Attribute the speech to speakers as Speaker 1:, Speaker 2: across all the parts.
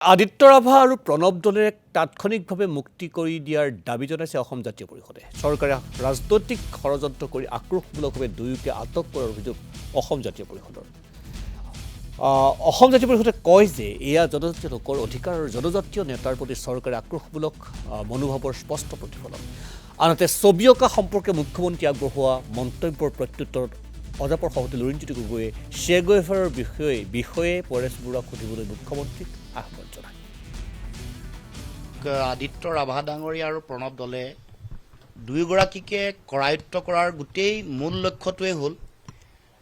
Speaker 1: আদিত্য ৰাভা আৰু প্ৰণৱ দলেক তাৎক্ষণিকভাৱে মুক্তি কৰি দিয়াৰ দাবী জনাইছে অসম জাতীয় পৰিষদে। চৰকাৰে ৰাজনৈতিক ষড়যন্ত্ৰ কৰি আক্ৰোশমূলকভাৱে দুয়োকে আটক কৰাৰ অভিযোগ অসম জাতীয় পৰিষদৰ। অসম জাতীয় পৰিষদে কয় যে এয়া জনজাতীয় লোকৰ অধিকাৰ আৰু জনজাতীয় নেতাৰ প্ৰতি চৰকাৰে আক্ৰোশমূলক মনোভাৱৰ স্পষ্ট প্ৰতিফলন। আনহাতে ছবি অঁকা সম্পৰ্কে মুখ্যমন্ত্ৰী আগবঢ়োৱা মন্তব্যৰ প্ৰত্যুত্তৰত অজাপৰ সভাপতি লুৰিণজ্যোতি গগৈয়ে শ্বেগোয়েফাৰৰ বিষয়ে পৰেশ বৰুৱাক সুধিবলৈ মুখ্যমন্ত্ৰীক আহ্বান জনায়।
Speaker 2: আদিত্য ৰাভা ডাঙৰীয়া আৰু প্ৰণৱ দলে দুয়োগৰাকীকে কৰায়ত্ব কৰাৰ গোটেই মূল লক্ষ্যটোৱে হ'ল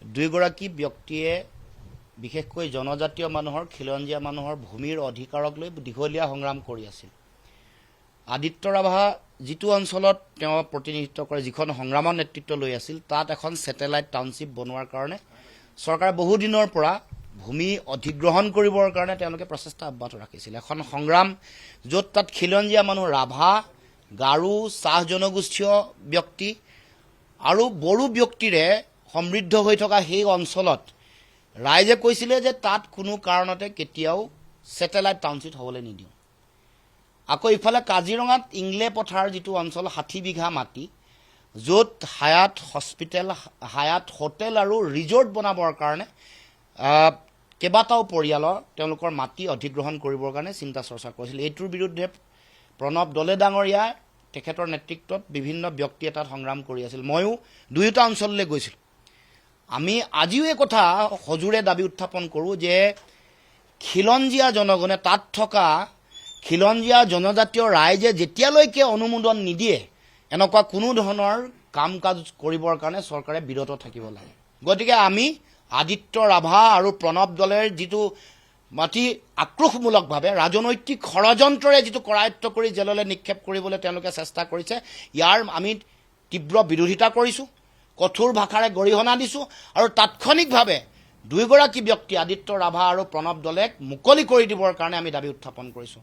Speaker 2: দুয়োগৰাকী ব্যক্তিয়ে বিশেষকৈ জনজাতীয় মানুহৰ খিলঞ্জীয়া মানুহৰ ভূমিৰ অধিকাৰক লৈ দীঘলীয়া সংগ্ৰাম কৰি আছিল। আদিত্য ৰাভা যিটো অঞ্চলত তেওঁ প্ৰতিনিধিত্ব কৰে, যিখন সংগ্ৰামৰ নেতৃত্ব লৈ আছিল, তাত এখন ছেটেলাইট টাউনশ্বিপ বনোৱাৰ কাৰণে চৰকাৰে বহুদিনৰ পৰা ভূমি অধিগ্ৰহণ কৰিবৰ কাৰণে তেওঁলোকে প্ৰচেষ্টা অব্যাহত ৰাখিছিল। এখন সংগ্ৰাম য'ত তাত খিলঞ্জীয়া মানুহ, ৰাভা, গাৰো, চাহ জনগোষ্ঠীয় ব্যক্তি আৰু বড়ো ব্যক্তিৰে সমৃদ্ধ হৈ থকা সেই অঞ্চলত ৰাইজে কৈছিলে যে তাত কোনো কাৰণতে কেতিয়াও ছেটেলাইট টাউনশ্বিপ হ'বলৈ নিদিওঁ। আকৌ ইফালে কাজিৰঙাত ইংলে পথাৰ যিটো অঞ্চল ৬০ বিঘা মাটি, য'ত হায়াত হস্পিটেল, হায়াত হোটেল আৰু ৰিজৰ্ট বনাবৰ কাৰণে কেইবাটাও পৰিয়ালৰ তেওঁলোকৰ মাটি অধিগ্ৰহণ কৰিবৰ কাৰণে চিন্তা চৰ্চা কৰিছিল। এইটোৰ বিৰুদ্ধে প্ৰণৱ দলে ডাঙৰীয়া তেখেতৰ নেতৃত্বত বিভিন্ন ব্যক্তিয়ে তাত সংগ্ৰাম কৰি আছিল। ময়ো দুয়োটা অঞ্চললৈ গৈছিলোঁ। আমি আজিও এই কথা সজোৰে দাবী উত্থাপন কৰোঁ যে খিলঞ্জীয়া জনগণে, তাত থকা খিলঞ্জীয়া জনজাতীয় ৰাইজে যেতিয়ালৈকে অনুমোদন নিদিয়ে এনেকুৱা কোনো ধৰণৰ কাম কাজ কৰিবৰ কাৰণে চৰকাৰে বিৰত থাকিব লাগে। গতিকে আমি আদিত্য ৰাভা আৰু প্ৰণৱ দলেৰ যিটো মাটি আক্ৰোশমূলকভাৱে ৰাজনৈতিক ষড়যন্ত্ৰৰে যিটো কৰায়ত্ব কৰি জেললৈ নিক্ষেপ কৰিবলৈ তেওঁলোকে চেষ্টা কৰিছে, ইয়াৰ আমি তীব্ৰ বিৰোধিতা কৰিছোঁ, কঠোৰ ভাষাৰে গৰিহণা দিছোঁ আৰু তাৎক্ষণিকভাৱে দুয়োগৰাকী ব্যক্তি আদিত্য ৰাভা আৰু প্ৰণৱ দলেক মুকলি কৰি দিবৰ কাৰণে আমি দাবী উত্থাপন কৰিছোঁ।